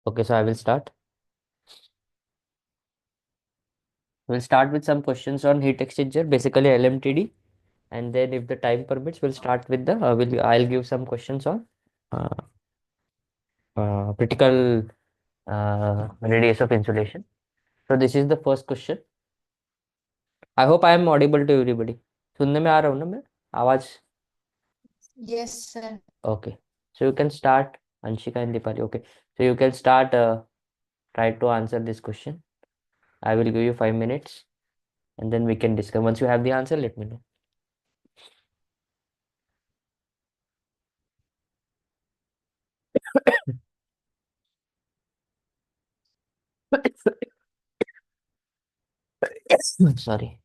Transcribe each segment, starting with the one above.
Okay, so I will start. We'll start with some questions on heat exchanger, basically LMTD, and then if the time permits, we'll start with the I'll give some questions on uh, critical radius of insulation. So this is the first question. I hope I am audible to everybody. सुनने में आ रहा हूँ ना मैं आवाज? Yes, sir. Okay. So you can start, Anshika and Dipali. Okay. So you can start. Try to answer this question. I will give you 5 minutes, and then we can discuss. Once you have the answer, let me know. Sorry.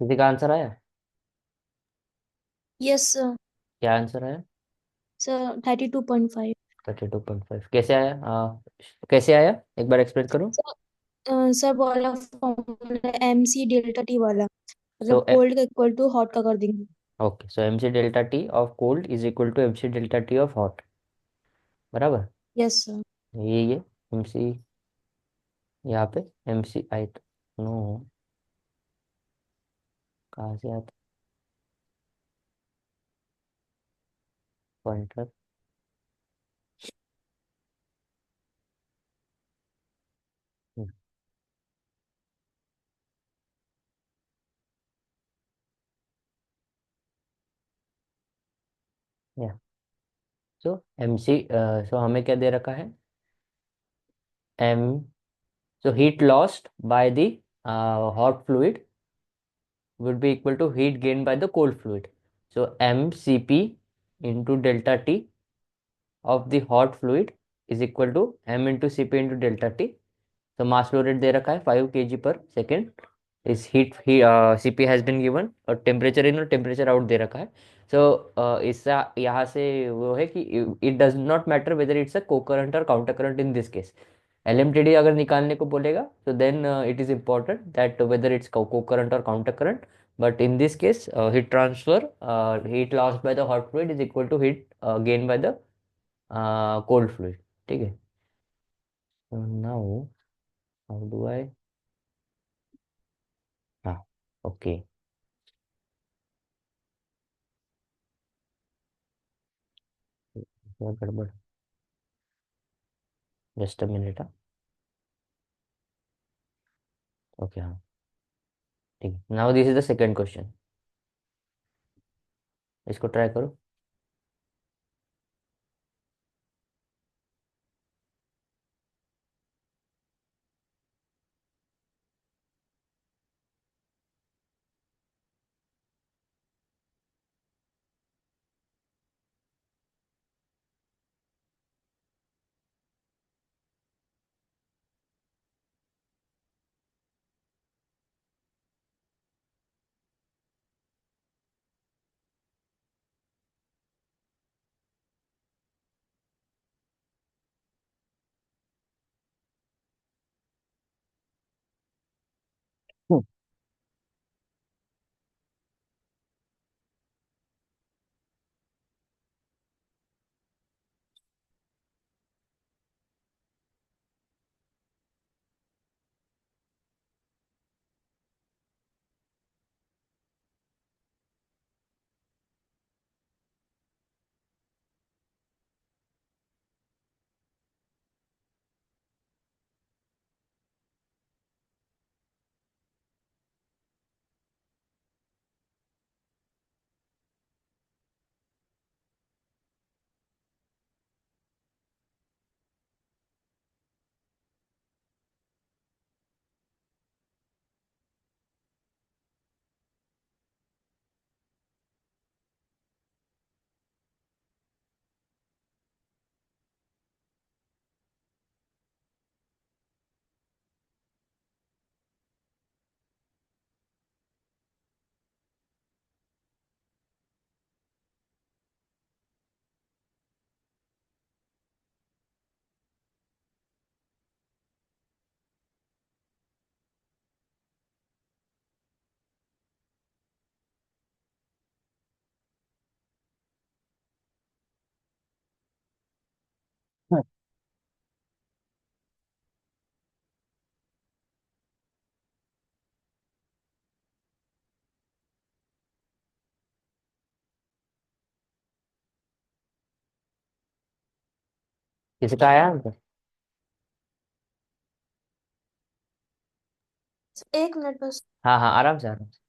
किसी का answer आया? Yes, sir. क्या answer आया? Sir, 32.5. 32.5 कैसे आया? कैसे आया, एक बार एक्सप्लेन करो. सर वाला फॉर्मूला MC डेल्टा टी वाला, सो मतलब कोल्ड का इक्वल टू हॉट का कर देंगे. Okay, so M C delta T of cold is equal to M C delta T of hot. बराबर. Yes sir. ये एम सी यहाँ पे एम सी आई नो, कहाँ से आता पॉइंटर? या सो एम सी, सो हमें क्या दे रखा है? Um, so heat lost by the hot fluid would be equal to heat gained by the cold fluid. So mCp into delta T of the hot fluid is equal to m into Cp into delta T. So mass flow rate दे रखा है 5 kg per second. इस Cp has been given और temperature in और temperature out दे रखा है. सो इसका यहाँ से वो है कि it does not matter whether it's a co current और counter current in this case. LMTD अगर निकालने को बोलेगा तो then it is important that whether it's co current और counter current. But in this case heat transfer, heat lost by the hot fluid is equal to heat gain by the cold fluid. ठीक है. Now how do I, हाँ, okay. क्या गड़बड़? Just a minute. Okay, हाँ. ठीक है, now this is the second question. इसको try करो। हम्म, किसका आया आंसर? एक मिनट बस। हाँ हाँ, आराम से आराम से।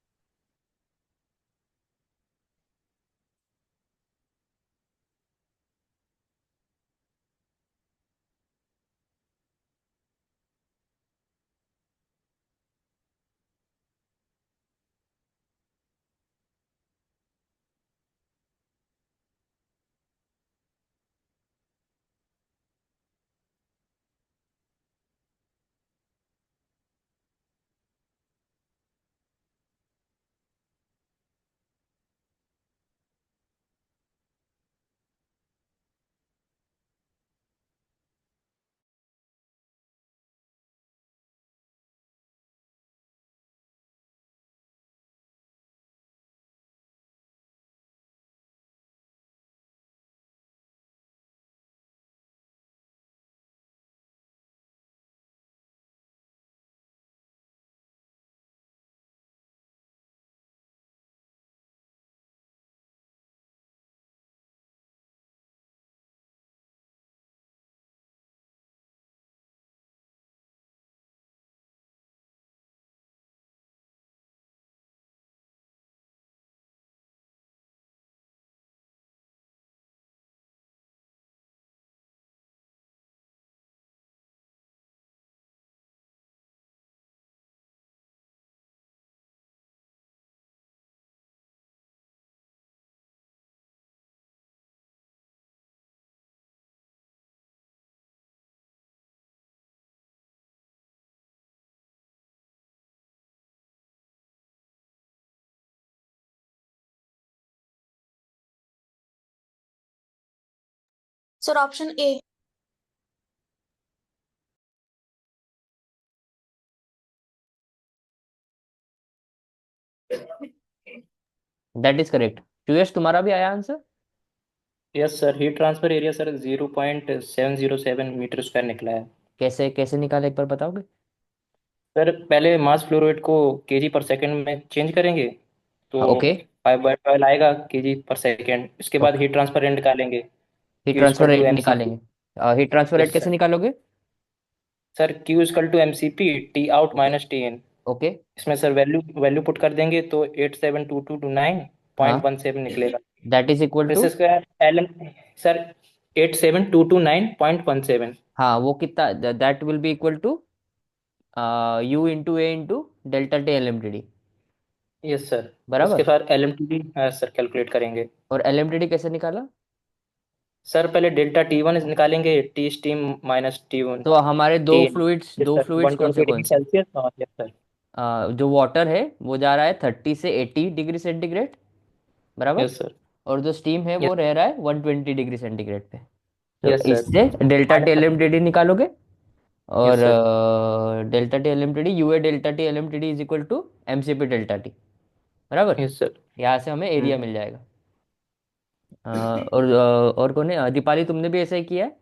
Sir option A. That is correct. QS तुम्हारा भी आया answer? Yes sir, heat transfer area sir 0.707 metre square निकला है। कैसे कैसे निकाले, एक बार बताओगे? सर पहले मास फ्लो रेट को केजी पर सेकंड में चेंज करेंगे, तो हाँ, ओके। 5/12 आएगा केजी पर सेकंड। इसके बाद ओके, हीट ट्रांसफर रेट निकालेंगे, heat Q transfer equal to rate M C P. निकालेंगे। हीट ट्रांसफर रेट यस कैसे सर। निकालोगे? Sir Q equal to M C P T out minus T in. Okay. इसमें sir value value put कर देंगे तो 872229 हाँ, point 17 निकलेगा। That is equal फिर टू, से इसका एल एम सर 87229.17। हाँ वो कितना, that will be equal to U into A into delta T L M T D, yes sir. उसके बराबर। बाद L M T D sir calculate करेंगे। और एल एम टी डी कैसे निकाला? सर पहले डेल्टा T1 निकालेंगे, टी स्टीम माइनस T1 तो हमारे टी। दो यस सर, फ्लूइड्स कौन से 120 कौन डिग्री से? सेल्सियस और यस सर। जो वाटर है वो जा रहा है 30 से 80 डिग्री सेंटीग्रेड, बराबर। Yes sir. और जो स्टीम है वो यस रह रहा है 120 डिग्री सेंटीग्रेड पे। तो यस सर। इससे delta T L M T D निकालोगे, और yes sir. Delta T L M T D, U A delta T L M T D is equal to M C P delta T, बराबर। Yes sir. यहाँ से हमें area मिल जाएगा। और कौन है? दीपाली, तुमने भी ऐसा ही किया है?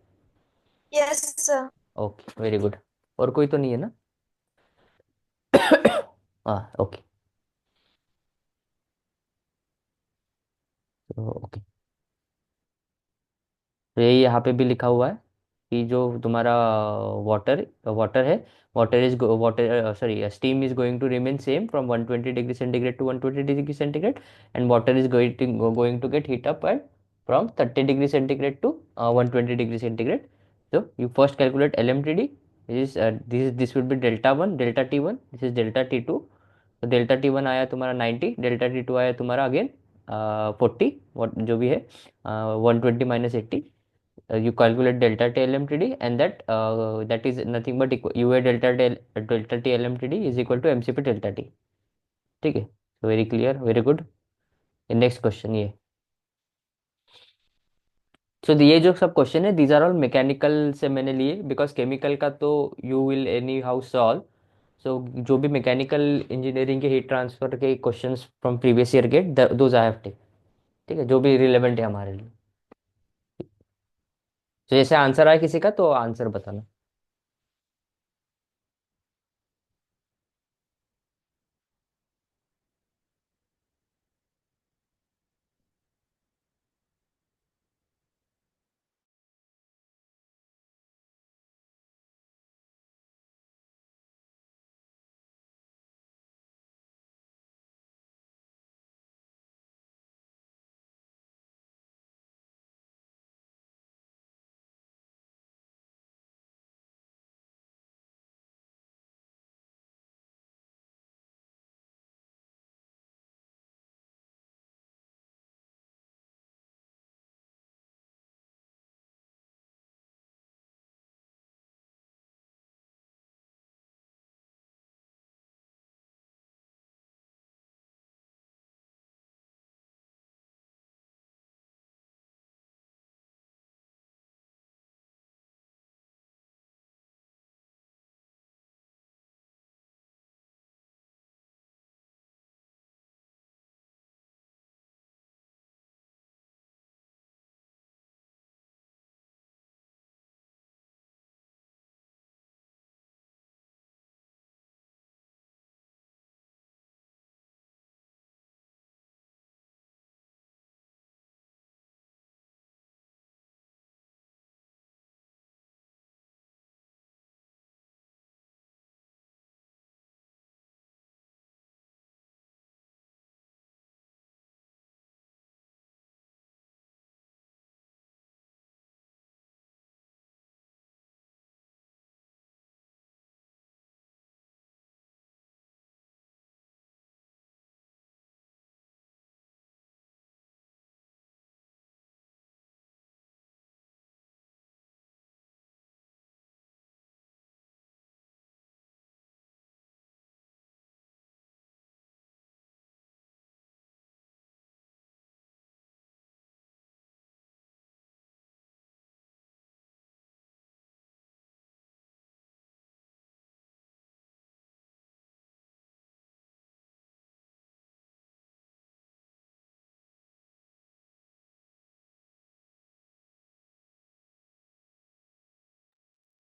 Yes sir. Okay, very good. और कोई तो नहीं है ना? हाँ, ओके। तो ओके, तो ये यहाँ पे भी लिखा हुआ है कि जो तुम्हारा वाटर वाटर है, water sorry steam is going to remain same from 120 degree centigrade to 120 degree centigrade, and water is going to get heat up at from 30 degree centigrade to 120 degree centigrade. So you first calculate LMTD. This would be delta 1, delta T1. This is delta T2. तो delta T1 आया तुम्हारा 90, delta T2 आया तुम्हारा again 40, जो भी है 120 - 80. You calculate delta T LMTD, and that is nothing but UA delta T LMTD is equal to MCP delta T. ठीक है, so very clear, very good. Next question ये, सो ये जो सब क्वेश्चन है दीज आर ऑल मैकेनिकल से मैंने लिए, बिकॉज केमिकल का तो you will anyhow solve. So जो भी मैकेनिकल इंजीनियरिंग के हीट ट्रांसफर के questions from previous year GATE, those I have take. ठीक है, जो भी रिलेवेंट है हमारे लिए. तो जैसे आंसर आए किसी का तो आंसर बताना.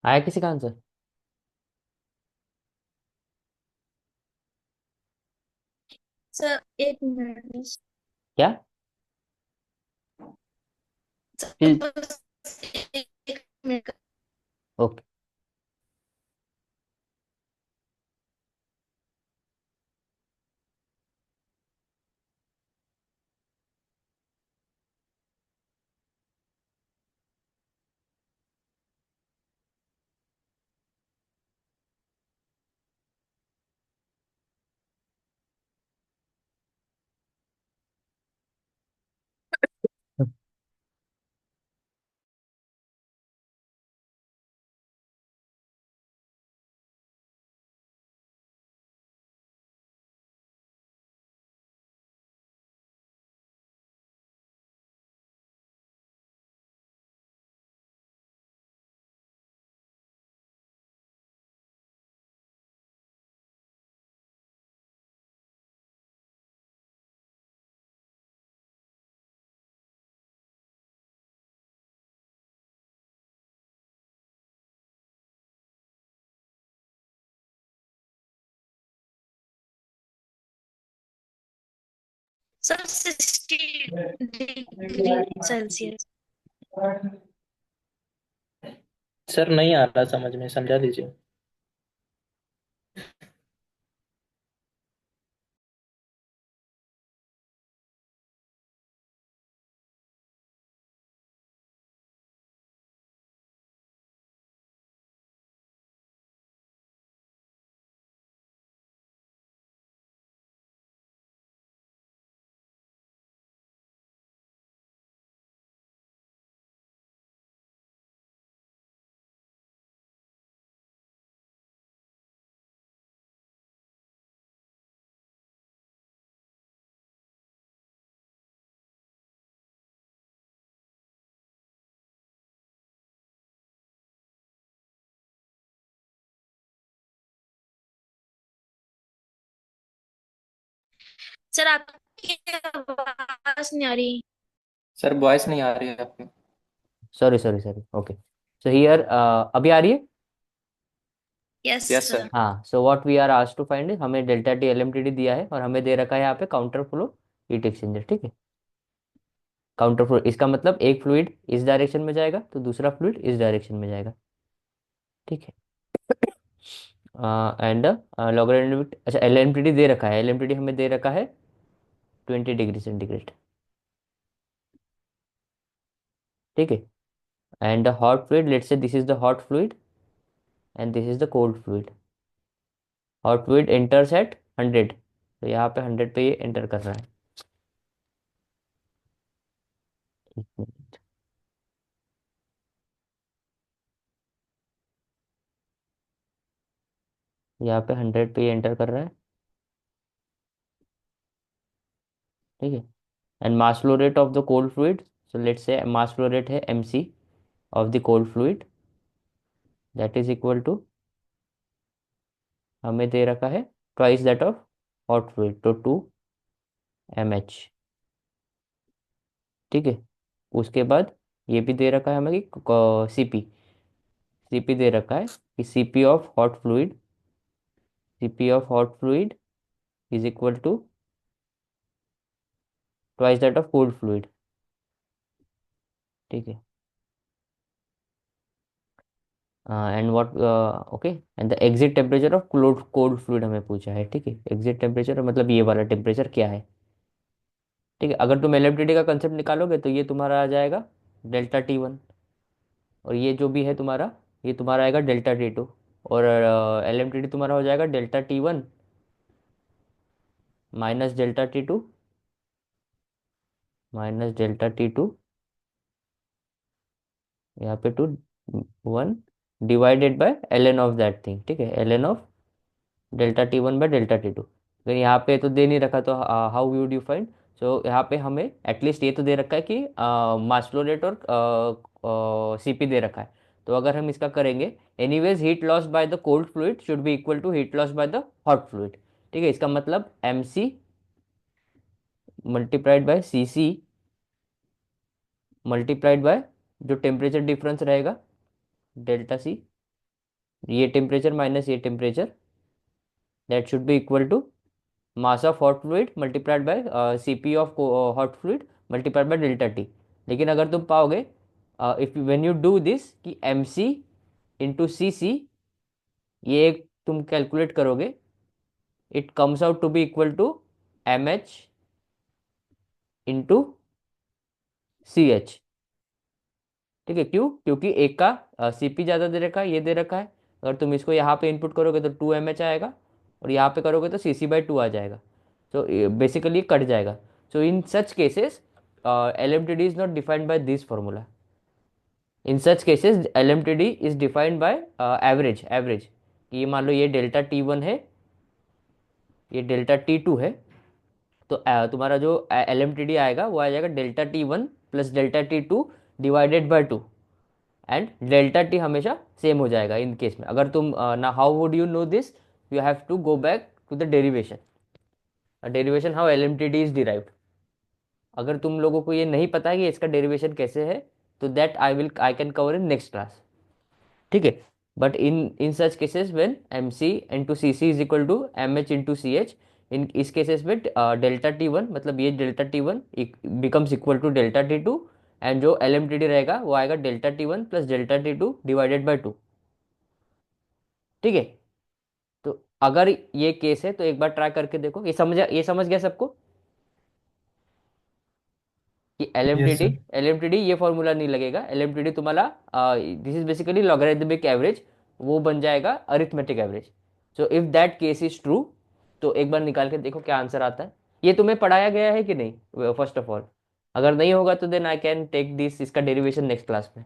आया किसी का आंसर? सर एक मिनट बस। क्या? फिर एक minute. Okay. Sir 60 degree Celsius. Sir नहीं आ रहा समझ में, समझा दीजिए। सर आपकी आवाज नहीं आ रही। सर वॉइस नहीं आ रही है आपकी। Sorry sorry sorry, okay. So here अभी आ रही है। Yes yes sir. सर। हाँ, so what we are asked to find, हमें डेल्टा टी एलएमटीडी दिया है और हमें दे रखा है यहाँ पे काउंटर फ्लो हीट एक्सचेंजर, ठीक है। काउंटर फ्लो इसका मतलब एक फ्लूइड इस डायरेक्शन में जाएगा तो दूसरा फ्लूइड इस डायरेक्शन में जाएगा, ठीक है। एंड लॉगरिथमिक, अच्छा एलएमटीडी दे रखा है, एलएमटीडी हमें दे रखा है 20 डिग्री सेंटीग्रेड, ठीक है। And hot fluid, let's say this is the hot fluid and this is the cold fluid. Hot fluid enters at 100, तो यहाँ पे 100 पे ये एंटर कर रहा है। एक मिनट। यहाँ पे 100 पे ये एंटर कर रहा है, ठीक है। And mass flow rate of the cold fluid, so let's say mass flow rate है mc of the cold fluid, that is equal to, हमें दे रखा है twice that of hot fluid, तो 2 mh, ठीक है। उसके बाद ये भी दे रखा है हमें कि सीपी, सीपी दे रखा है कि CP of hot fluid, CP of hot fluid is equal to twice that of cold fluid, ठीक है। And what, okay, and the exit temperature of cold fluid हमें पूछा है, ठीक है। एग्जिट टेम्परेचर मतलब ये वाला टेम्परेचर क्या है, ठीक है। अगर तुम एलएमटीडी का कंसेप्ट निकालोगे तो ये तुम्हारा आ जाएगा डेल्टा T1, और ये जो भी है तुम्हारा, ये तुम्हारा आएगा डेल्टा T2, और एलएमटीडी तुम्हारा हो जाएगा delta T1 minus delta T2 minus delta T2, यहाँ पे 1 divided by ln of that thing, ठीक है। ln of delta T1 by delta T2। अगर यहाँ पे तो दे नहीं रखा तो हाउ वुड यू फाइंड, सो यहाँ पे हमें एटलीस्ट ये तो दे रखा है कि मास फ्लो रेट और सीपी दे रखा है। तो अगर हम इसका करेंगे, anyways heat loss by the cold fluid should be equal to heat loss by the hot fluid, ठीक है। इसका मतलब mc multiplied by cc multiplied by जो टेम्परेचर डिफरेंस रहेगा डेल्टा C, ये टेम्परेचर माइनस ये temperature, that should be equal to mass of hot fluid multiplied by CP of hot fluid multiplied by delta T। लेकिन अगर तुम पाओगे, if when you do this कि mc into cc, ये एक तुम कैलकुलेट करोगे, it comes out to be equal to mh into ch, ठीक है। क्यों? क्योंकि एक का सीपी ज़्यादा दे रखा है, ये दे रखा है। अगर तुम इसको यहाँ पे इनपुट करोगे तो 2 mh आएगा, और यहाँ पे करोगे तो cc/2 आ जाएगा। तो बेसिकली कट जाएगा। So in such cases LMTD is not defined by this formula. In such cases LMTD is defined by average, average. ये मान लो ये डेल्टा T1 है, ये डेल्टा T2 है, तो तुम्हारा जो LMTD आएगा वो आ जाएगा delta T1 plus delta T2 divided by 2, and delta T हमेशा सेम हो जाएगा इन केस में। अगर तुम ना, how would you know this, you have to go back to the derivation, derivation how LMTD is derived. अगर तुम लोगों को ये नहीं पता है कि इसका डेरिवेशन कैसे है, तो that I can cover in next class, ठीक है। But in in such cases when mc into cc is equal to mh into ch, in इस केसेस में डेल्टा टी वन, मतलब ये delta T one becomes equal to delta T two, and जो L M T D रहेगा वो आएगा delta T one plus delta T two divided by two. ठीक है। तो अगर ये केस है तो एक बार ट्राई करके देखो, ये समझ गया सबको कि L M T yes D sir. L M T D ये फॉर्मूला नहीं लगेगा। एल एम टी डी तुम्हारा this is basically logarithmic average, वो बन जाएगा arithmetic average. So if that case is true, तो एक बार निकाल के देखो क्या आंसर आता है। ये तुम्हें पढ़ाया गया है कि नहीं फर्स्ट ऑफ ऑल? अगर नहीं होगा तो then I can take this, इसका डेरिवेशन नेक्स्ट क्लास में।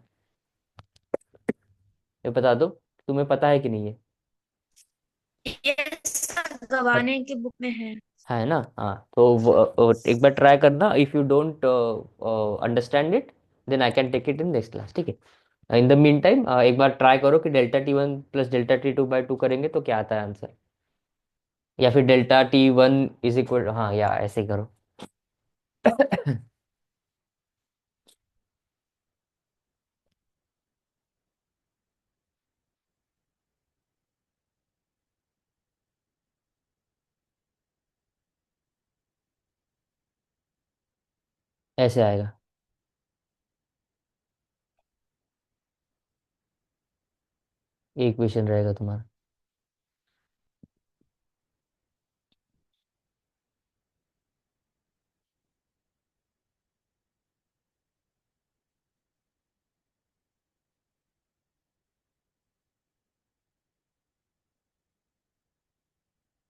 ये बता दो तुम्हें पता है कि नहीं है। यस सर, गवाने की बुक में है। है ना? हाँ, तो एक बार ट्राई करना। If you don't understand it, then I can take it in next class. ठीक है। इन द मीन टाइम एक बार ट्राई करो कि delta T one plus delta T two by two करेंगे तो क्या आता है आंसर, या फिर delta T one is equal, हाँ या ऐसे ही करो। ऐसे आएगा। एक क्वेश्चन रहेगा तुम्हारा।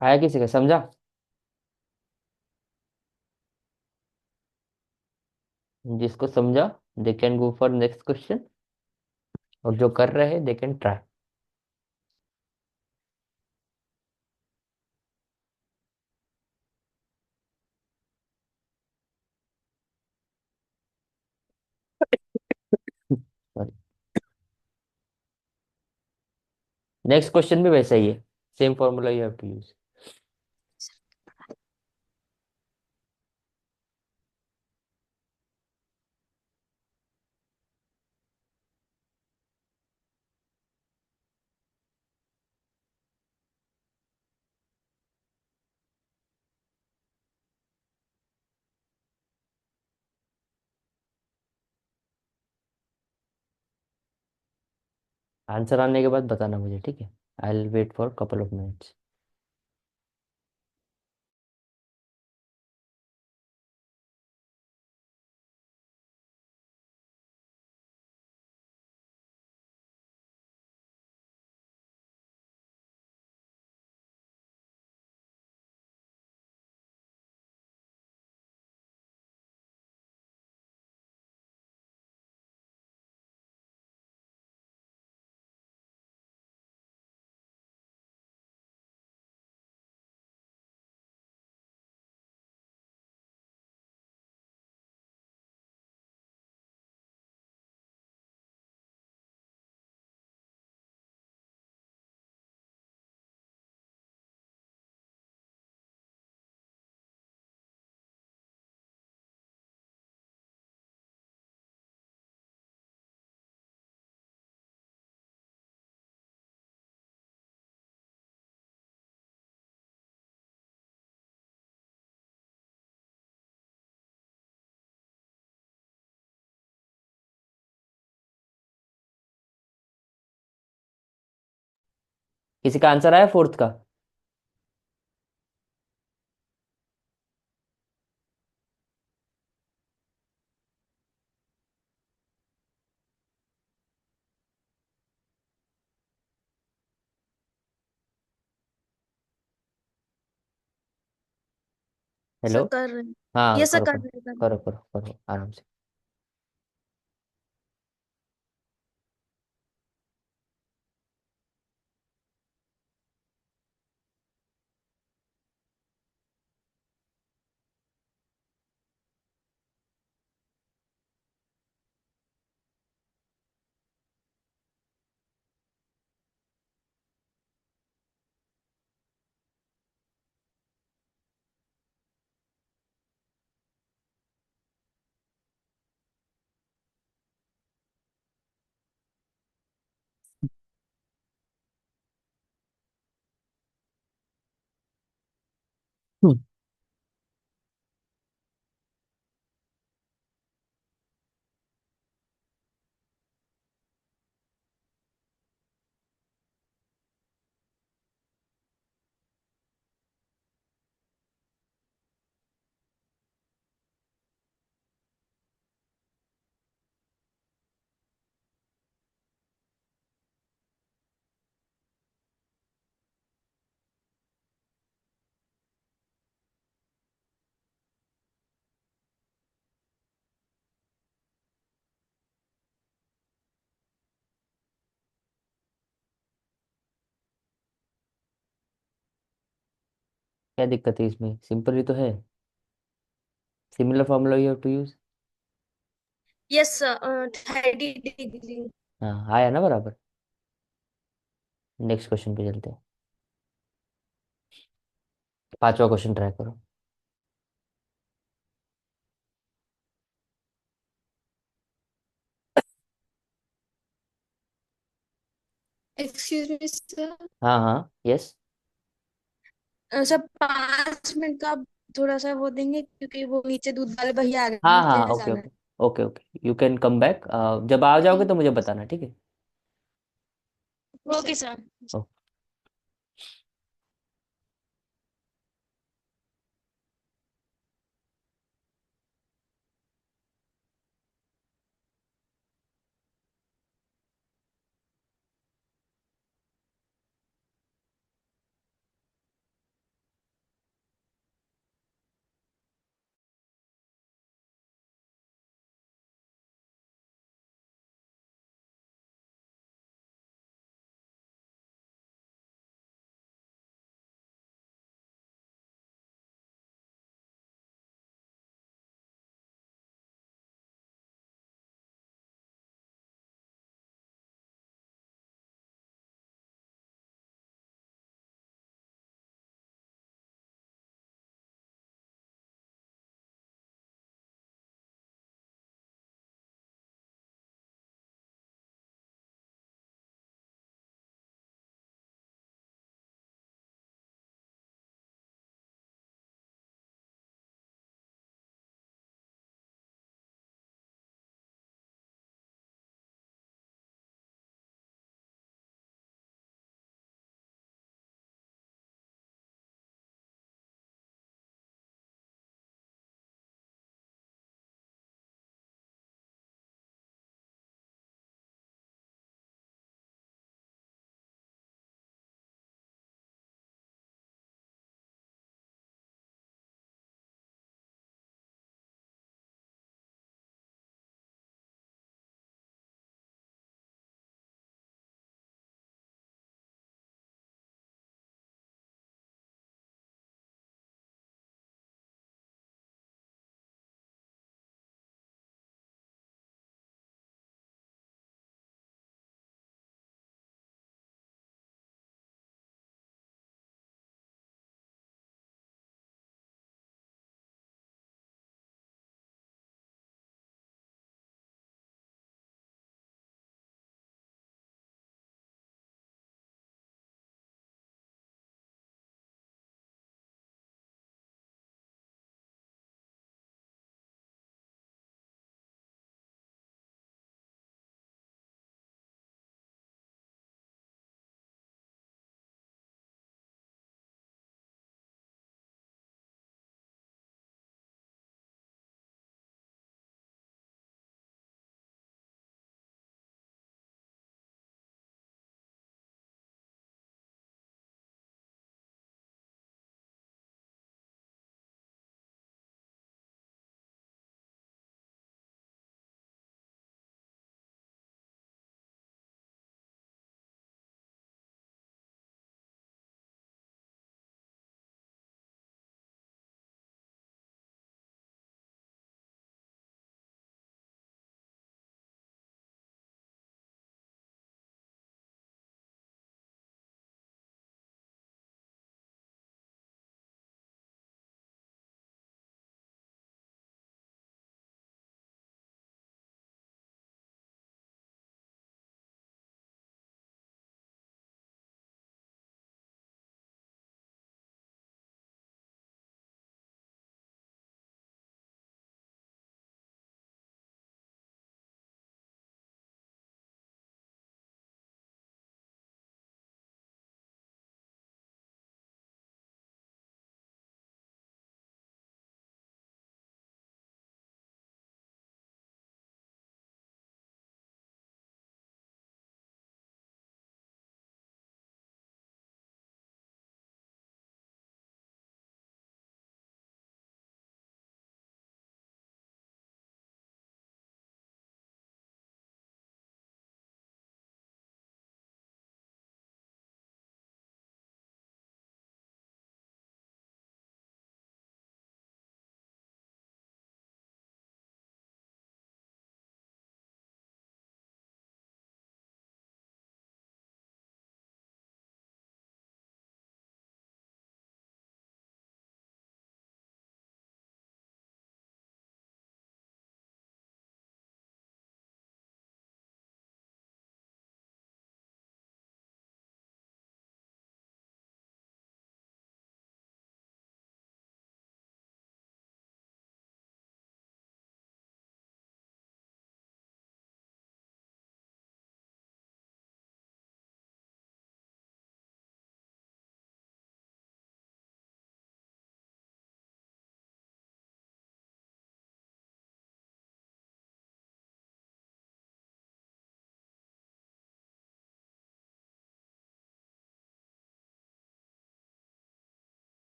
आया किसी का, समझा? जिसको समझा they can go for next question, और जो कर रहे हैं they can try. Next question भी वैसा ही है, same formula you have to use. Answer आने के बाद बताना मुझे, ठीक है? I will wait for couple of minutes. किसी का आंसर आया फोर्थ का? हेलो। सर कर रहे हैं। हाँ ये सर करो कर करो रहे हैं, कर रहे हैं। करो करो करो आराम से। क्या दिक्कत है इसमें, सिंपल ही तो है। Similar formula you have to use. Yes sir 30 degree. हाँ आया ना बराबर। नेक्स्ट क्वेश्चन पे चलते हैं। पांचवा क्वेश्चन ट्राई करो। Excuse me sir. हाँ हाँ यस। सर 5 मिनट का आप थोड़ा सा वो देंगे, क्योंकि वो नीचे दूध वाले भैया आ गए, हाँ दूध हाँ लेने ओके जाना है। Okay. Okay okay you can come back. जब आ जाओगे तो मुझे बताना, ठीक है। Okay sir.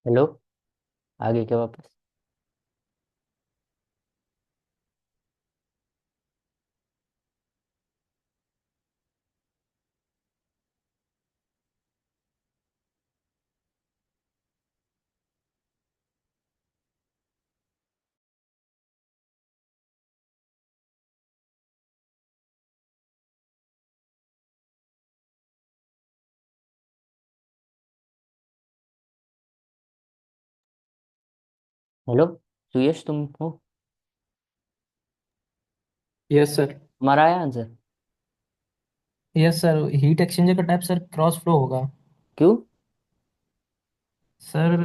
हेलो, आगे क्या वापस? हेलो सुयश, तुम हो? Yes sir. तुम्हारा आया answer? Yes sir, heat exchanger का टाइप सर क्रॉस फ्लो होगा। क्यों? सर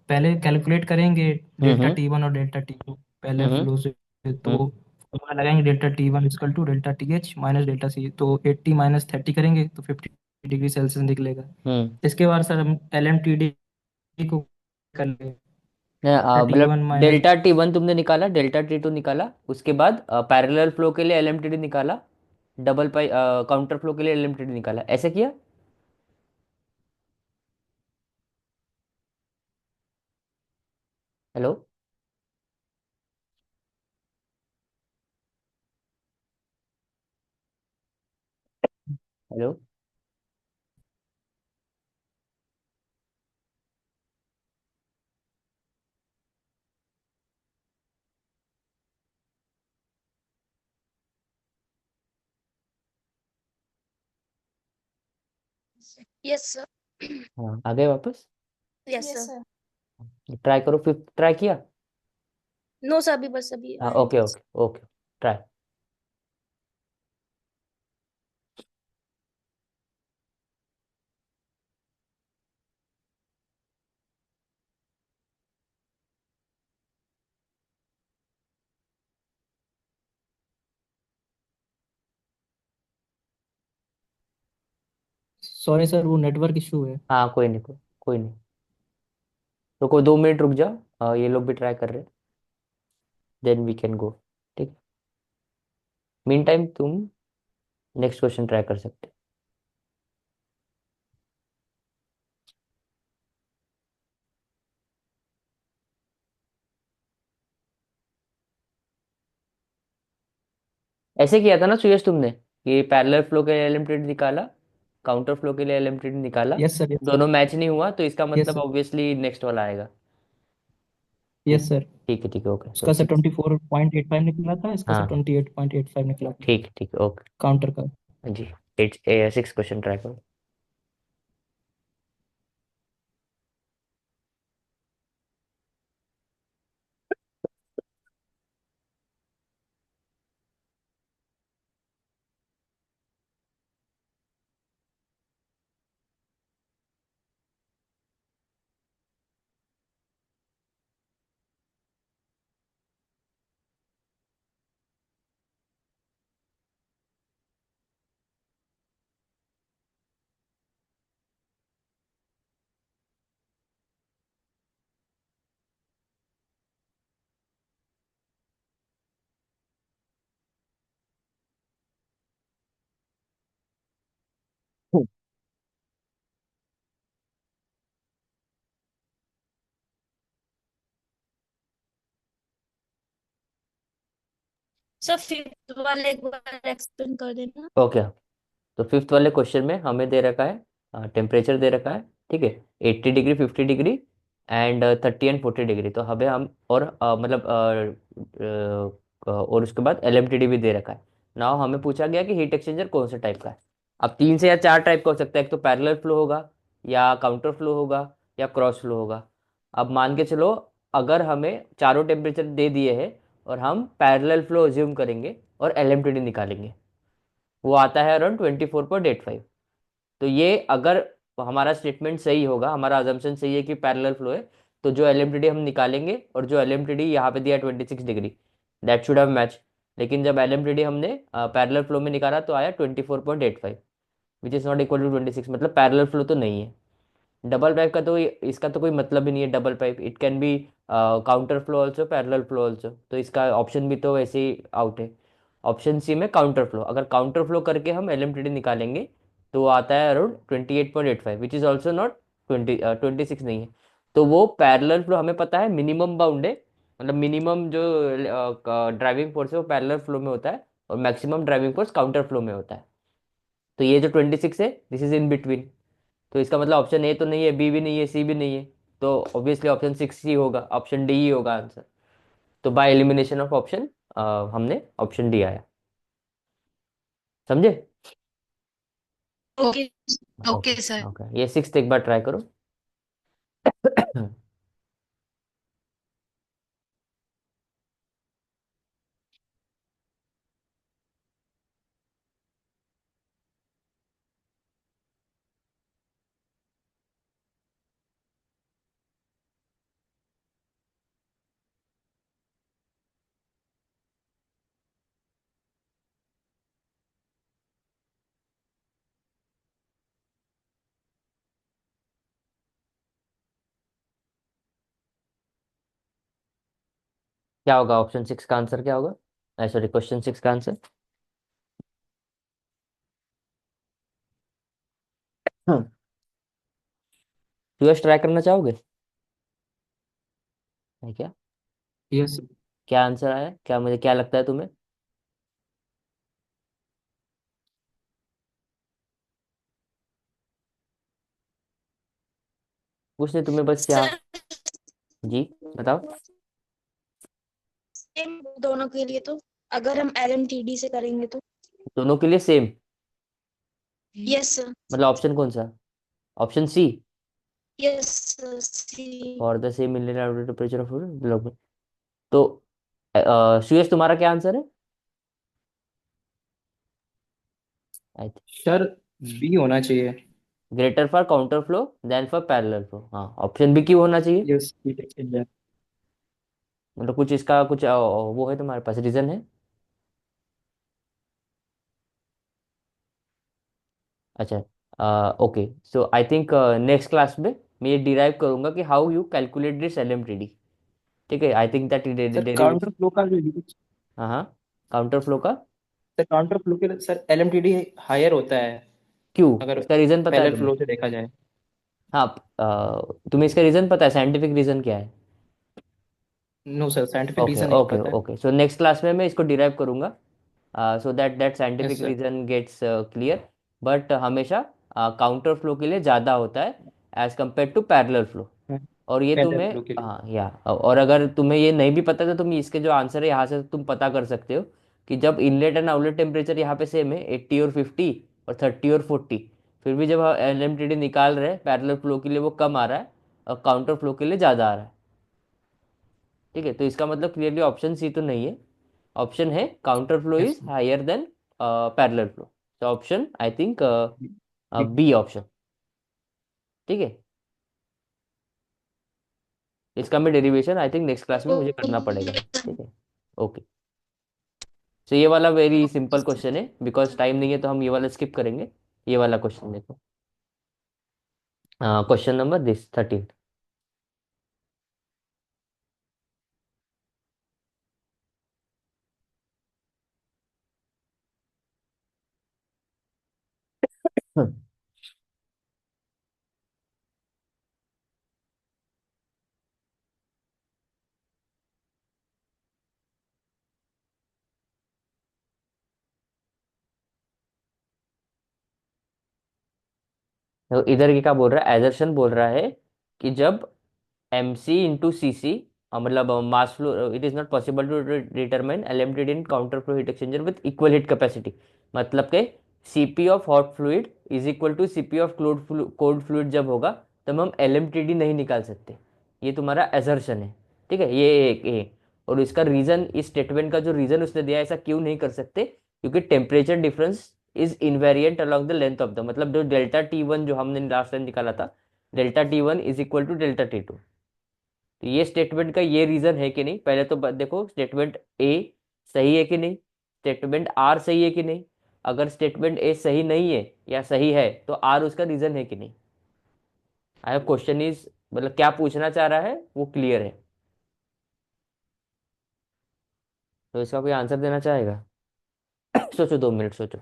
पहले कैलकुलेट करेंगे डेल्टा हम्म। टी वन और डेल्टा टी टू पहले हम्म। फ्लो से। तो हम्म। फॉर्मूला लगाएंगे delta T one is equal to delta T H minus delta C, तो 80 माइनस 30 करेंगे तो 50 डिग्री सेल्सियस निकलेगा। हम्म। इसके बाद सर हम एल एम टी डी को कर लेंगे। टी मतलब वन माइनस। डेल्टा T1 तुमने निकाला, डेल्टा T2 निकाला, उसके बाद पैरेलल फ्लो के लिए LMTD निकाला, डबल पाई काउंटर फ्लो के लिए LMTD निकाला, ऐसे किया? हेलो? हेलो? Yes sir. हाँ, आ गए वापस? Yes sir. ट्राई करो, फिफ्थ ट्राई किया? नो सर, अभी बस अभी हाँ, आया okay just. Okay okay, try. Sorry sir, वो नेटवर्क इशू है। हाँ, कोई नहीं, कोई नहीं। रुको, 2 मिनट रुक जाओ, ये लोग भी ट्राई कर रहे हैं, देन वी कैन गो। ठीक। मीन टाइम तुम नेक्स्ट क्वेश्चन ट्राई कर सकते हो। ऐसे किया था ना सुयश तुमने, कि पैरेलल फ्लो के लिए LMTD निकाला, काउंटर फ्लो के लिए LMTD निकाला, यस सर, यस सर। दोनों मैच नहीं हुआ, तो इसका यस मतलब सर। ऑब्वियसली नेक्स्ट वाला आएगा। ठीक। Yes sir. ठीक है, ठीक है, ओके, तो उसका सर सिक्स। 24.85 निकला था, इसका सर हाँ, 28.85 निकला था ठीक ठीक, ओके। काउंटर का। जी। एट, सिक्स क्वेश्चन ट्राई करो। सर फिफ्थ वाले एक बार एक्सप्लेन कर देना। ओके। तो फिफ्थ वाले क्वेश्चन में हमें दे रखा है, टेम्परेचर दे रखा है, ठीक है, 80 degree, 50 degree, and 30 and 40 degree. तो हमें हम और मतलब और उसके बाद LMTD भी दे रखा है। नाउ हमें पूछा गया कि हीट एक्सचेंजर कौन से टाइप का है। अब 3 से या 4 टाइप का हो सकता है, एक तो पैरेलल फ्लो होगा, या काउंटर फ्लो होगा, या क्रॉस फ्लो होगा। अब मान के चलो, अगर हमें चारों टेम्परेचर दे दिए हैं और हम पैरेलल फ्लो अज्यूम करेंगे और LMTD निकालेंगे, वो आता है अराउंड 24.85। तो ये अगर हमारा स्टेटमेंट सही होगा, हमारा अजम्पशन सही है कि पैरेलल फ्लो है, तो जो LMTD हम निकालेंगे और जो LMTD यहाँ पे दिया 26 degree, that should have match. लेकिन जब LMTD हमने पैरेलल फ्लो में निकाला तो आया 24.85, which is not equal to 26, मतलब पैरेलल फ्लो तो नहीं है। डबल पाइप का तो इसका तो कोई मतलब ही नहीं है। Double pipe it can be counter flow also, parallel flow also, तो इसका ऑप्शन भी तो वैसे ही आउट है। ऑप्शन सी में काउंटर फ्लो, अगर काउंटर फ्लो करके हम LMTD निकालेंगे तो वो आता है around 28.85, which is also not 26 नहीं है। तो वो पैरेलल फ्लो हमें पता है मिनिमम बाउंड है, मतलब मिनिमम जो ड्राइविंग फोर्स है वो पैरेलल फ्लो में होता है और maximum driving force counter flow में होता है। तो ये जो 26 है दिस इज इन बिटवीन। तो इसका मतलब ऑप्शन ए तो नहीं है, बी भी नहीं है, सी भी नहीं है, तो ऑब्वियसली ऑप्शन 6 ही होगा, ऑप्शन डी ही होगा आंसर। तो बाय एलिमिनेशन ऑफ ऑप्शन हमने ऑप्शन डी आया। समझे? Okay. Okay. Okay sir. Okay, ये 6 एक बार ट्राई करो। क्या होगा ऑप्शन 6 का आंसर, क्या होगा, सॉरी क्वेश्चन 6 का आंसर? यूएस ट्राई करना चाहोगे? है क्या? यस। क्या आंसर आया, क्या मुझे क्या लगता है तुम्हें? कुछ नहीं, तुम्हें बस यहाँ। सर जी, बताओ। सेम दोनों के लिए तो, अगर हम LMTD से करेंगे तो। दोनों के लिए सेम? Yes sir. मतलब ऑप्शन कौन सा? Option C? Yes C. For the same million temperature of development. तो सुयश तुम्हारा क्या आंसर है? आई सर बी होना चाहिए। Greater for counter flow than for parallel flow, हाँ ऑप्शन बी क्यों होना चाहिए? Yes heat exchanger. मतलब कुछ इसका कुछ वो है तुम्हारे पास रीजन है? अच्छा, ओके, सो आई थिंक नेक्स्ट क्लास में मैं ये डिराइव करूंगा कि how you calculate this LMTD। ठीक है, I think that sir derivation. Counter flow का जो यूज, हाँ हाँ, काउंटर फ्लो का। सर काउंटर फ्लो के लिए सर एलएमटीडी हायर होता है क्यों? अगर इसका रीजन पता है पैरेलल तुम्हें? फ्लो से देखा जाए। हाँ, तुम्हें इसका रीजन पता है, साइंटिफिक रीजन क्या है? No sir scientific okay reason नहीं ओके पता है। ओके, सो नेक्स्ट क्लास में मैं इसको डिराइव करूंगा, so that that yes scientific sir. Reason gets clear. But हमेशा काउंटर फ्लो के लिए ज़्यादा होता है as compare to parallel flow. और ये पैरेलल तुम्हें, फ्लो के लिए। हाँ या, और अगर तुम्हें ये नहीं भी पता तो तुम इसके जो आंसर है यहाँ से तुम पता कर सकते हो कि जब इनलेट एंड आउटलेट टेम्परेचर यहाँ पे सेम है 80 और 50 और 30 और 40, फिर भी जब LMTD निकाल रहे हैं पैरेलल फ्लो के लिए वो कम आ रहा है और काउंटर फ्लो के लिए ज़्यादा आ रहा है। ठीक है, तो इसका मतलब क्लियरली ऑप्शन सी तो नहीं है, ऑप्शन है counter flow yes is higher than parallel flow. तो ऑप्शन आई थिंक ठीक। B option. ठीक है, इसका मैं derivation I think next class में मुझे करना पड़ेगा। ठीक है, ओके। तो ये वाला वेरी सिंपल क्वेश्चन है, बिकॉज टाइम नहीं है तो हम ये वाला स्किप करेंगे। ये वाला क्वेश्चन देखो, क्वेश्चन नंबर दिस 13। तो इधर ये क्या बोल रहा है, एजर्शन बोल रहा है कि जब MC into CC, मतलब mass flow, it is not possible to determine LMTD in counter flow heat exchanger with equal heat capacity. मतलब के CP of hot fluid is equal to CP of cold fluid जब होगा तब हम LMTD नहीं निकाल सकते। ये तुम्हारा एजर्शन है। ठीक है, ये एक ए। और इसका रीजन, इस स्टेटमेंट का जो रीजन उसने दिया है, ऐसा क्यों नहीं कर सकते, क्योंकि temperature difference is invariant along the length of the, मतलब जो डेल्टा T1 जो हमने लास्ट टाइम निकाला था, delta T1 is equal to delta T2। तो ये स्टेटमेंट का ये रीजन है कि नहीं, पहले तो देखो स्टेटमेंट ए सही है कि नहीं, स्टेटमेंट आर सही है कि नहीं। अगर स्टेटमेंट ए सही नहीं है या सही है तो आर उसका रीजन है कि नहीं। आई क्वेश्चन इज, मतलब क्या पूछना चाह रहा है वो क्लियर है। तो इसका कोई आंसर देना चाहेगा? सोचो, 2 मिनट सोचो।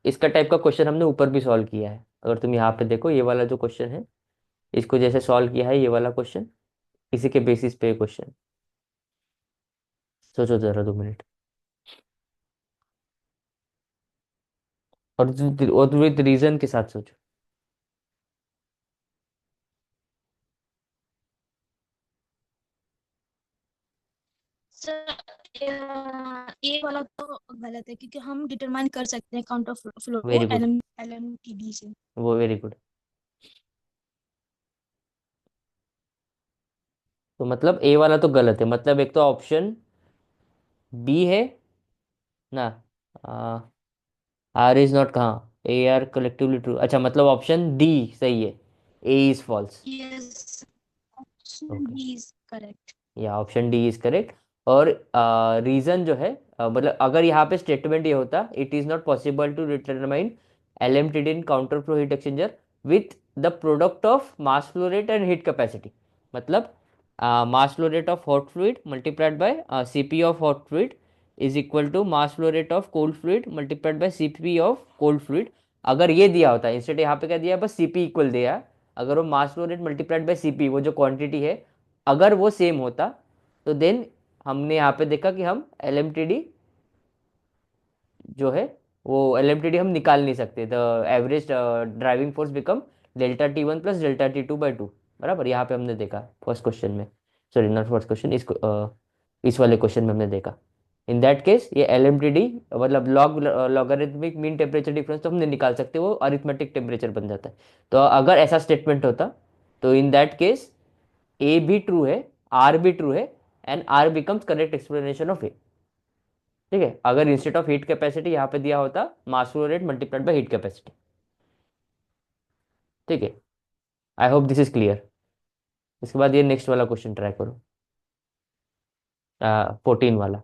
इसका टाइप का क्वेश्चन हमने ऊपर भी सॉल्व किया है, अगर तुम यहाँ पे देखो ये वाला जो क्वेश्चन है, इसको जैसे सॉल्व किया है ये वाला क्वेश्चन, इसी के बेसिस पे क्वेश्चन। सोचो जरा 2 मिनट। और विद रीजन के साथ सोचो। सर ये वाला तो गलत है क्योंकि हम डिटरमाइन कर सकते हैं काउंट ऑफ फ्लो को वेरी गुड, LMTD से। वो वेरी गुड। तो मतलब ए वाला तो गलत है, मतलब एक तो ऑप्शन बी है ना, आर इज नॉट, कहाँ ए आर कलेक्टिवली ट्रू, अच्छा मतलब ऑप्शन डी सही है, A is false. Yes, option okay, B is correct. या ऑप्शन डी इज करेक्ट। और रीजन जो है, मतलब अगर यहाँ पे स्टेटमेंट ये होता, it is not possible to determine LMTD in counter flow heat exchanger with the product of mass flow rate and heat capacity, मतलब mass flow rate of hot fluid multiplied by CP of hot fluid is equal to mass flow rate of cold fluid multiplied by CP of cold fluid. अगर ये दिया होता, instead यहाँ पे क्या दिया है, बस CP इक्वल दिया है। अगर वो मास flow rate multiplied by CP, वो जो क्वांटिटी है, अगर वो सेम होता, तो देन हमने यहाँ पे देखा कि हम LMTD जो है, वो LMTD हम निकाल नहीं सकते। The average driving force become ΔT1 plus ΔT2/2, बराबर, यहाँ पे हमने देखा फर्स्ट क्वेश्चन में, सॉरी नॉट फर्स्ट क्वेश्चन, इस वाले क्वेश्चन में हमने देखा। इन दैट केस ये LMTD मतलब लॉगरिथमिक मीन टेम्परेचर डिफरेंस तो हम नहीं निकाल सकते, वो अरिथमेटिक टेम्परेचर बन जाता है। तो अगर ऐसा स्टेटमेंट होता, तो इन दैट केस ए भी ट्रू है, आर भी ट्रू है, and R becomes correct explanation of A. ठीक है, अगर इंस्टेड ऑफ हीट कैपेसिटी यहाँ पे दिया होता मास flow rate multiplied by heat capacity. ठीक है, I hope this is clear. इसके बाद ये नेक्स्ट वाला क्वेश्चन ट्राई करो, 14 वाला।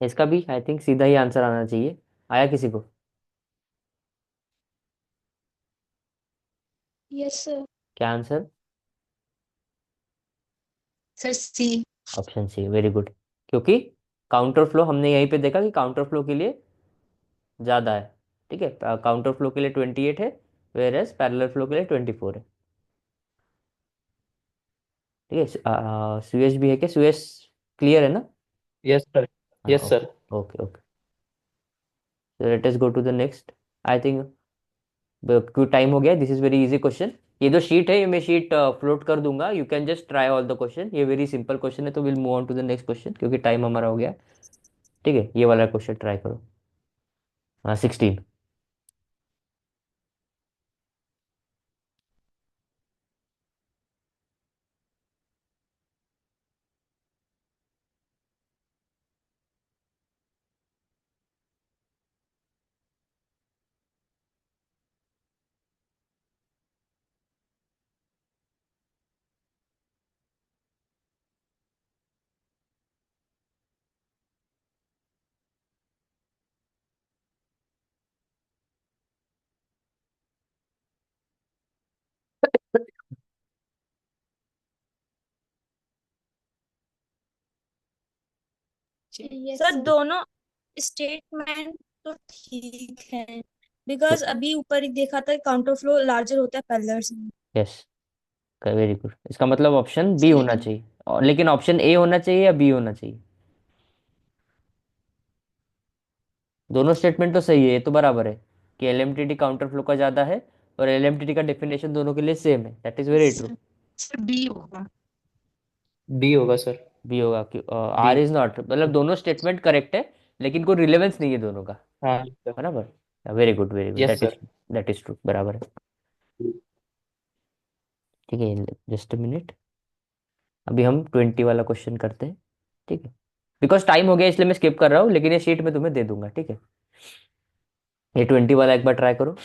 इसका भी आई थिंक सीधा ही आंसर आना चाहिए, आया किसी को? Yes sir. क्या answer? Sir C. Option C, very good. क्योंकि काउंटर फ्लो हमने यहीं पे देखा कि काउंटर फ्लो के लिए ज़्यादा है। ठीक है, काउंटर फ्लो के लिए 28 है, वेर एज पैरेलल फ्लो के लिए 24 है। ठीक है, सुयश भी है क्या? सुयश क्लियर है ना? Yes sir. हाँ, yes okay sir. Okay okay. So let us go to the next. I think क्यों टाइम हो गया, this is very easy question. ये जो शीट है, ये मैं शीट फ्लोट कर दूंगा, you can just try all the question, ये वेरी सिंपल क्वेश्चन है। तो will move on to the next question क्योंकि टाइम हमारा हो गया। ठीक है, ये वाला क्वेश्चन ट्राई करो। हाँ, 16। सर दोनों स्टेटमेंट तो ठीक है बिकॉज अभी ऊपर ही देखा था काउंटर फ्लो लार्जर होता है पैरेलल से। Yes, very good. इसका मतलब ऑप्शन बी होना लेकिन चाहिए, लेकिन ऑप्शन ए होना चाहिए या बी होना चाहिए? दोनों स्टेटमेंट तो सही है, ये तो बराबर है कि LMTD काउंटर फ्लो का ज़्यादा है, और LMTD का डेफिनेशन दोनों के लिए सेम है, that is very true. Sir B होगा। बी होगा सर। बी होगा कि बी। आर इज नॉट, मतलब दोनों स्टेटमेंट करेक्ट है, लेकिन कोई रिलेवेंस नहीं है दोनों का, हाँ सर। बराबर। Very good very good, yes sir. That is true, बराबर है। ठीक है, जस्ट अ मिनट। अभी हम 20 वाला क्वेश्चन करते हैं, ठीक है। बिकॉज टाइम हो गया इसलिए मैं स्किप कर रहा हूँ, लेकिन ये शीट में तुम्हें दे दूंगा, ठीक है। ये 20 वाला एक बार ट्राई करो।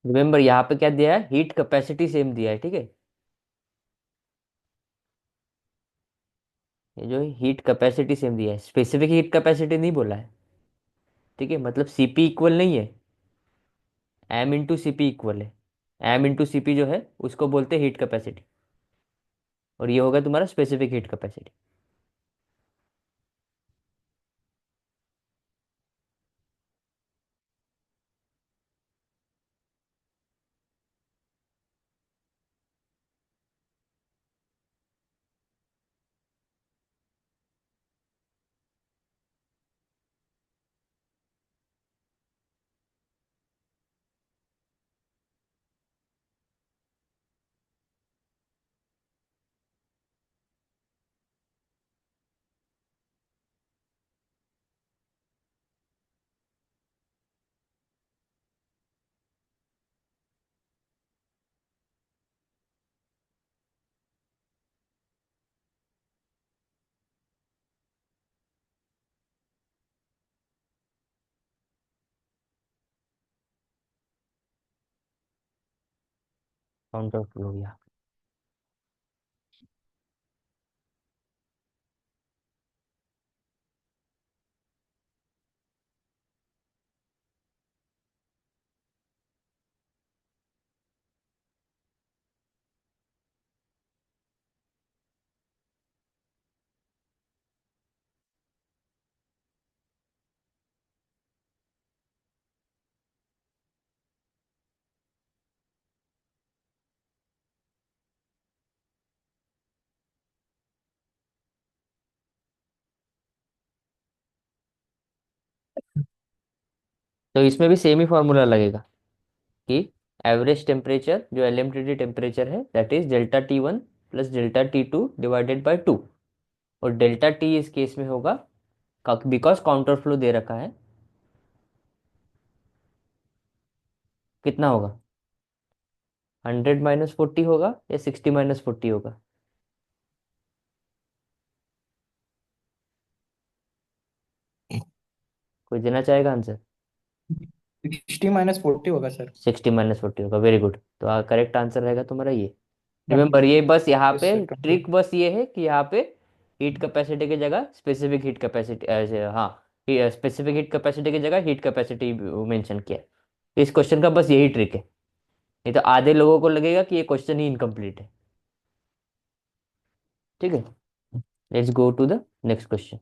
रिमेम्बर यहाँ पे क्या दिया है, हीट कैपेसिटी सेम दिया है, ठीक है। ये जो हीट कैपेसिटी सेम दिया है, स्पेसिफिक हीट कैपेसिटी नहीं बोला है, ठीक है। मतलब सीपी इक्वल नहीं है, M into C P equal है। एम इंटू सी पी जो है उसको बोलते हैं हीट कैपेसिटी, और ये होगा तुम्हारा specific heat capacity. Counter flow या तो इसमें भी सेम ही फॉर्मूला लगेगा कि एवरेज टेम्परेचर जो एलएमटीटी टेम्परेचर है that is delta T one plus delta T two divided by to. और डेल्टा टी इस केस में होगा, बिकॉज काउंटर फ्लो दे रखा है, कितना होगा, 100 - 40 होगा या 60 - 40 होगा। कोई देना चाहेगा आंसर। 60 - 40 होगा सर। 60 - 40 होगा, वेरी गुड। तो करेक्ट आंसर रहेगा तुम्हारा ये। हाँ। रिमेम्बर ये बस यहाँ यस पे सर, कंप्लीट। ट्रिक बस ये है कि यहाँ पे हीट कैपेसिटी की जगह स्पेसिफिक हीट कैपेसिटी, हाँ, स्पेसिफिक हीट कैपेसिटी की जगह हीट कैपेसिटी मेंशन किया है। इस क्वेश्चन का बस यही ट्रिक है, नहीं तो आधे लोगों को लगेगा कि ये क्वेश्चन ही इनकम्प्लीट है, ठीक है। Let's go to the next question.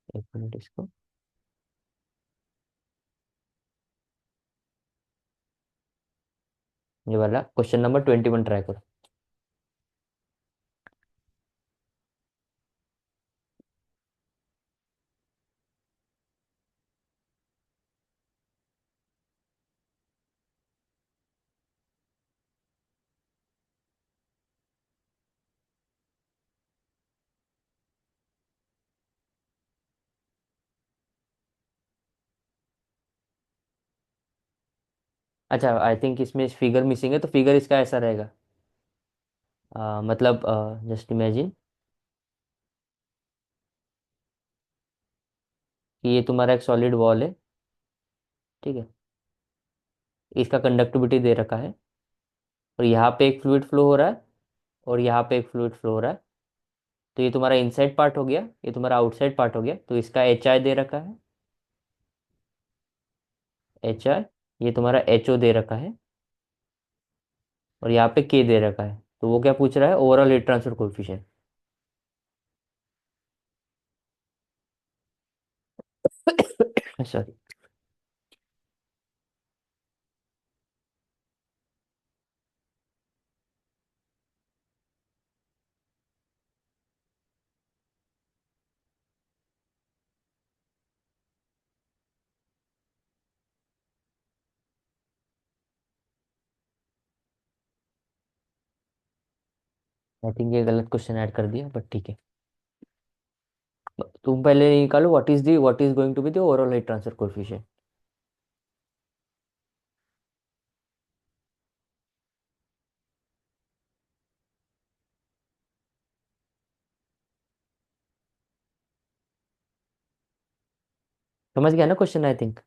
एक मिनट इसको, ये वाला क्वेश्चन नंबर 21 ट्राई करो। अच्छा, आई थिंक इसमें फिगर मिसिंग है, तो फिगर इसका ऐसा रहेगा, मतलब जस्ट इमेजिन कि ये तुम्हारा एक सॉलिड वॉल है, ठीक है। इसका कंडक्टिविटी दे रखा है, और यहाँ पे एक फ्लूइड फ्लो हो रहा है, और यहाँ पे एक फ्लूइड फ्लो हो रहा है। तो ये तुम्हारा इनसाइड पार्ट हो गया, ये तुम्हारा आउटसाइड पार्ट हो गया। तो इसका एच आई दे रखा है, एच आई। ये तुम्हारा एच ओ दे रखा है, और यहाँ पे के दे रखा है। तो वो क्या पूछ रहा है, overall heat transfer coefficient. Sorry. I think ये गलत क्वेश्चन ऐड कर दिया, बट ठीक है। तुम पहले निकालो, what is going to be the overall heat transfer coefficient. समझ गया ना क्वेश्चन, आई थिंक।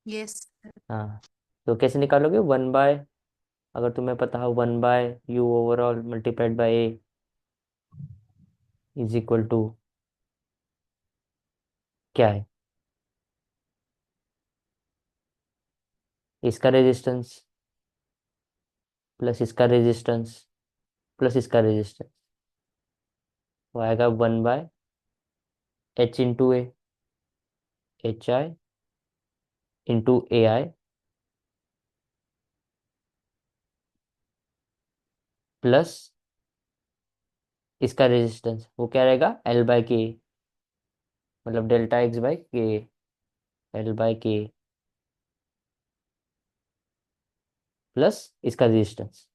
यस। हाँ। तो कैसे निकालोगे, 1/, अगर तुम्हें पता हो 1/u overall multiplied by A is equal to क्या है, इसका रेजिस्टेंस प्लस इसका रेजिस्टेंस प्लस इसका रेजिस्टेंस। तो आएगा 1/h into A, H I into A I plus इसका रेजिस्टेंस, वो क्या रहेगा, L/K, मतलब डेल्टा एक्स बाई के, L/K प्लस इसका resistance,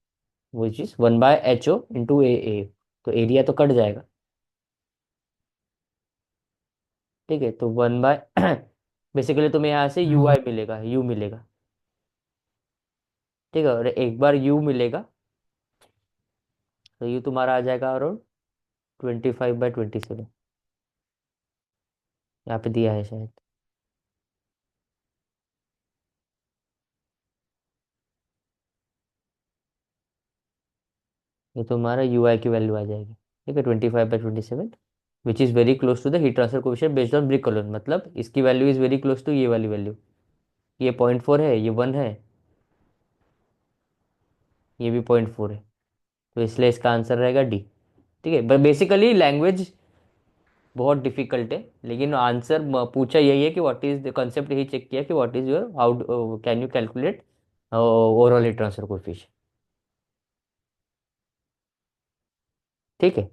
which is 1/HO into A. तो एरिया तो कट जाएगा, ठीक है। तो 1/, बेसिकली तुम्हें यहाँ से यू आई मिलेगा, यू मिलेगा, ठीक है। और एक बार यू मिलेगा तो यू तुम्हारा आ जाएगा अराउंड 25/27, यहाँ पे दिया है शायद। ये तुम्हारा यू आई की वैल्यू आ जाएगी, ठीक है, 25/27, which is very close to the heat transfer coefficient based on brick column. मतलब इसकी value is very close to ये वाली वैल्यू। ये 0.4 है, ये 1 है, ये भी 0.4 है। तो इसलिए इसका आंसर रहेगा डी, ठीक है। बट बेसिकली लैंग्वेज बहुत डिफिकल्ट है, लेकिन आंसर पूछा यही है कि व्हाट इज द कंसेप्ट, यही चेक किया कि what is your, how can you calculate overall heat transfer coefficient, ठीक है।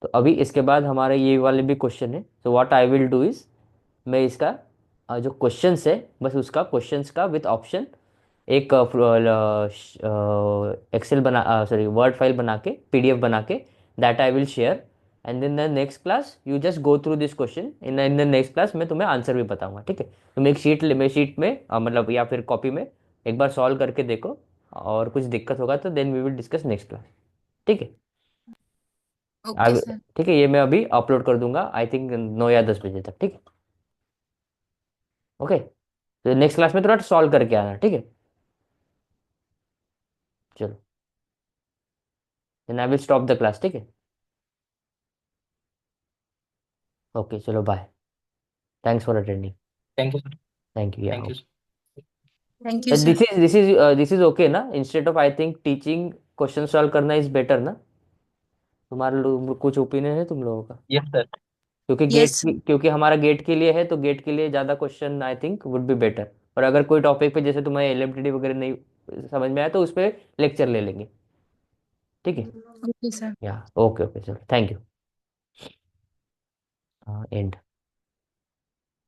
तो अभी इसके बाद हमारे ये वाले भी क्वेश्चन है। तो what I will do is, मैं इसका जो क्वेश्चंस है, बस उसका क्वेश्चंस का विथ ऑप्शन एक एक्सेल बना, सॉरी वर्ड फाइल बना के, पीडीएफ बना के, that I will share. And then the next class you just go through this question, in the next class मैं तुम्हें आंसर भी बताऊंगा, ठीक है। तुम एक शीट में मतलब या फिर कॉपी में एक बार सॉल्व करके देखो, और कुछ दिक्कत होगा तो then we will discuss next class, ठीक है। Okay sir. ठीक है, ये मैं अभी अपलोड कर दूंगा, आई थिंक 9 या 10 बजे तक, ठीक है। ओके, तो नेक्स्ट क्लास में थोड़ा सॉल्व करके आना, ठीक है। चलो, then I will stop the class, ठीक है। ओके, चलो bye. Thanks for attending. Thank you sir. Thank you, या thank you okay. Sir. Thank you sir. This is okay ना, instead of I think teaching, question solve करना is better ना। तुम्हारा कुछ opinion है तुम लोगों का? Yes sir. Yes sir. क्योंकि हमारा गेट के लिए है, तो गेट के लिए ज़्यादा question I think would be better. और अगर कोई टॉपिक पे जैसे तुम्हें एलएमटीडी वगैरह नहीं समझ में आया, तो उस पर लेक्चर ले लेंगे, ठीक है। Okay sir. या ओके ओके, चलो, थैंक यू। एंड